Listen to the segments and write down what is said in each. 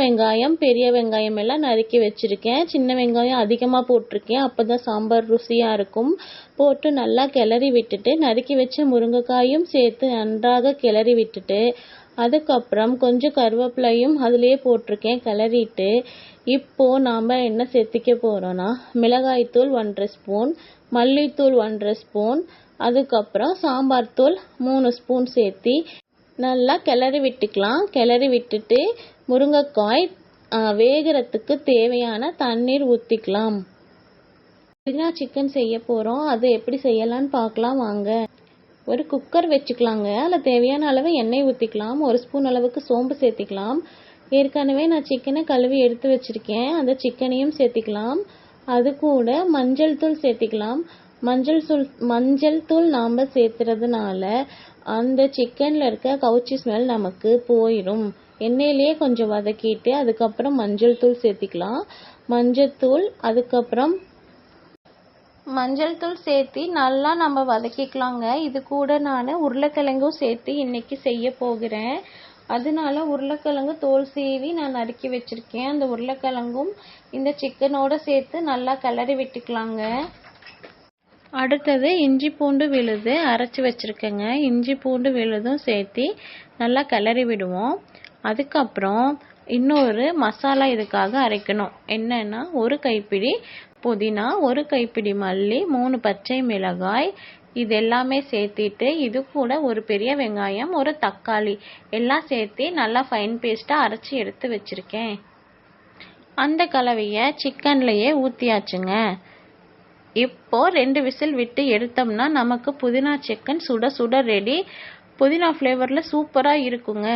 வெங்காயம் பெரிய வெங்காயம் எல்லாம் நறுக்கி வச்சுருக்கேன். சின்ன வெங்காயம் அதிகமாக போட்டிருக்கேன், அப்போ தான் சாம்பார் ருசியாக இருக்கும். போட்டு நல்லா கிளறி விட்டுட்டு நறுக்கி வச்ச முருங்கைக்காயும் சேர்த்து நன்றாக கிளறி விட்டுட்டு அதுக்கப்புறம் கொஞ்சம் கருவேப்பிலையும் அதிலே போட்டிருக்கேன், கிளறிட்டு இப்போது நாம் என்ன சேர்த்திக்க போகிறோன்னா மிளகாய்த்தூள் 1½ ஸ்பூன், மல்லித்தூள் 1½ ஸ்பூன், அதுக்கப்புறம் சாம்பார் தூள் 3 ஸ்பூன் சேர்த்தி நல்லா கிளறி விட்டுக்கலாம். கிளறி விட்டுட்டு முருங்கைக்காய் வேகிறதுக்கு தேவையான தண்ணீர் ஊற்றிக்கலாம். புதினா சிக்கன் செய்ய போகிறோம், அது எப்படி செய்யலான்னு பார்க்கலாம் வாங்க. ஒரு குக்கர் வச்சுக்கலாங்க. அதில் தேவையான அளவு எண்ணெய் ஊற்றிக்கலாம். 1 ஸ்பூன் அளவுக்கு சோம்பு சேர்த்திக்கலாம். ஏற்கனவே நான் சிக்கனை கழுவி எடுத்து வச்சுருக்கேன், அந்த சிக்கனையும் சேர்த்திக்கலாம். அது கூட மஞ்சள் தூள் சேர்த்திக்கலாம். மஞ்சள் தூள் நாம் சேர்த்துறதுனால அந்த சிக்கனில் இருக்க கவுச்சி ஸ்மெல் நமக்கு போயிடும். எண்ணெயிலேயே கொஞ்சம் வதக்கிட்டு அதுக்கப்புறம் மஞ்சள் தூள் சேர்த்திக்கலாம். மஞ்சள் தூள் சேர்த்து நல்லா நம்ம வதக்கிக்கலாங்க. இது கூட நான் உருளைக்கிழங்கும் சேர்த்து இன்றைக்கி செய்ய போகிறேன். அதனால உருளைக்கிழங்கு தோல் சீவி நான் நறுக்கி வச்சுருக்கேன். அந்த உருளைக்கிழங்கும் இந்த சிக்கனோடு சேர்த்து நல்லா கிளறி விட்டுக்கலாங்க. அடுத்தது இஞ்சி பூண்டு விழுது அரைச்சி வச்சுருக்கேங்க. இஞ்சி பூண்டு விழுதும் சேர்த்து நல்லா கிளறி விடுவோம். அதுக்கப்புறம் இன்னொரு மசாலா இதுக்காக அரைக்கணும். என்னென்னா 1 கைப்பிடி புதினா, 1 கைப்பிடி மல்லி, 3 பச்சை மிளகாய், இது எல்லாமே சேர்த்திட்டு இது கூட ஒரு பெரிய வெங்காயம், ஒரு தக்காளி எல்லாம் சேர்த்து நல்லா ஃபைன் பேஸ்ட்டாக அரைச்சி எடுத்து வச்சுருக்கேன். அந்த கலவையை சிக்கன்லையே ஊற்றியாச்சுங்க. இப்போது 2 விசில் விட்டு எடுத்தோம்னா நமக்கு புதினா சிக்கன் சுட சுட ரெடி. புதினா ஃப்ளேவரில் சூப்பராக இருக்குங்க.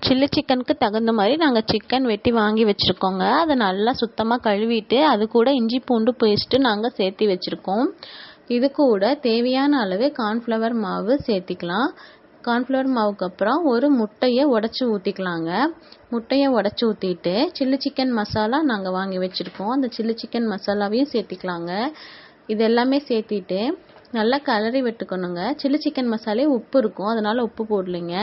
சில்லி சிக்கனுக்கு தகுந்த மாதிரி நாங்கள் சிக்கன் வெட்டி வாங்கி வச்சுருக்கோங்க. அதை நல்லா சுத்தமாக கழுவிட்டு அது கூட இஞ்சி பூண்டு பேஸ்ட்டு நாங்கள் சேர்த்தி வச்சுருக்கோம். இது கூட தேவையான அளவு கார்ன்ஃப்ளவர் மாவு சேர்த்திக்கலாம். கார்ன்ஃப்ளவர் மாவுக்கு அப்புறம் ஒரு முட்டையை உடச்சி ஊற்றிக்கலாங்க. முட்டையை உடச்சி ஊற்றிட்டு சில்லி சிக்கன் மசாலா நாங்கள் வாங்கி வச்சுருக்கோம், அந்த சில்லி சிக்கன் மசாலாவையும் சேர்த்திக்கலாங்க. இது எல்லாமே சேர்த்திட்டு நல்லா கிளறி விட்டுக்கணுங்க. சில்லி சிக்கன் மசாலே உப்பு இருக்கும், அதனால் உப்பு போடலைங்க.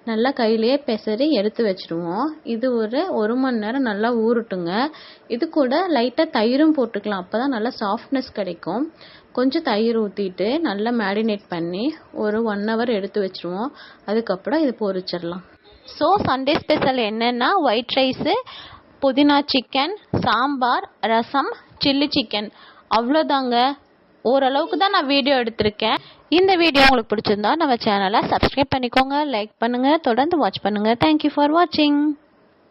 நல்லா கையிலேயே பெசரி எடுத்து வச்சுருவோம். இது ஒரு 1 மணி நேரம் நல்லா ஊறட்டுங்க. இது கூட லைட்டாக தயிரும் போட்டுக்கலாம், அப்போ தான் நல்லா சாஃப்ட்னஸ் கிடைக்கும். கொஞ்சம் தயிர் ஊற்றிட்டு நல்லா மேரினேட் பண்ணி ஒரு 1 ஹவர் எடுத்து வச்சுருவோம். அதுக்கப்புறம் இது பொரிச்சிடலாம். ஸோ சண்டே ஸ்பெஷல் என்னென்னா ஒயிட் ரைஸு, புதினா சிக்கன், சாம்பார், ரசம், சில்லி சிக்கன், அவ்வளோதாங்க. ஓரளவுக்கு தான் நான் வீடியோ எடுத்திருக்கேன். இந்த வீடியோ உங்களுக்கு பிடிச்சிருந்தா நம்ம சேனலை சப்ஸ்கிரைப் பண்ணிக்கோங்க, லைக் பண்ணுங்கள், தொடர்ந்து வாட்ச் பண்ணுங்கள். தேங்க்யூ ஃபார் வாட்சிங்.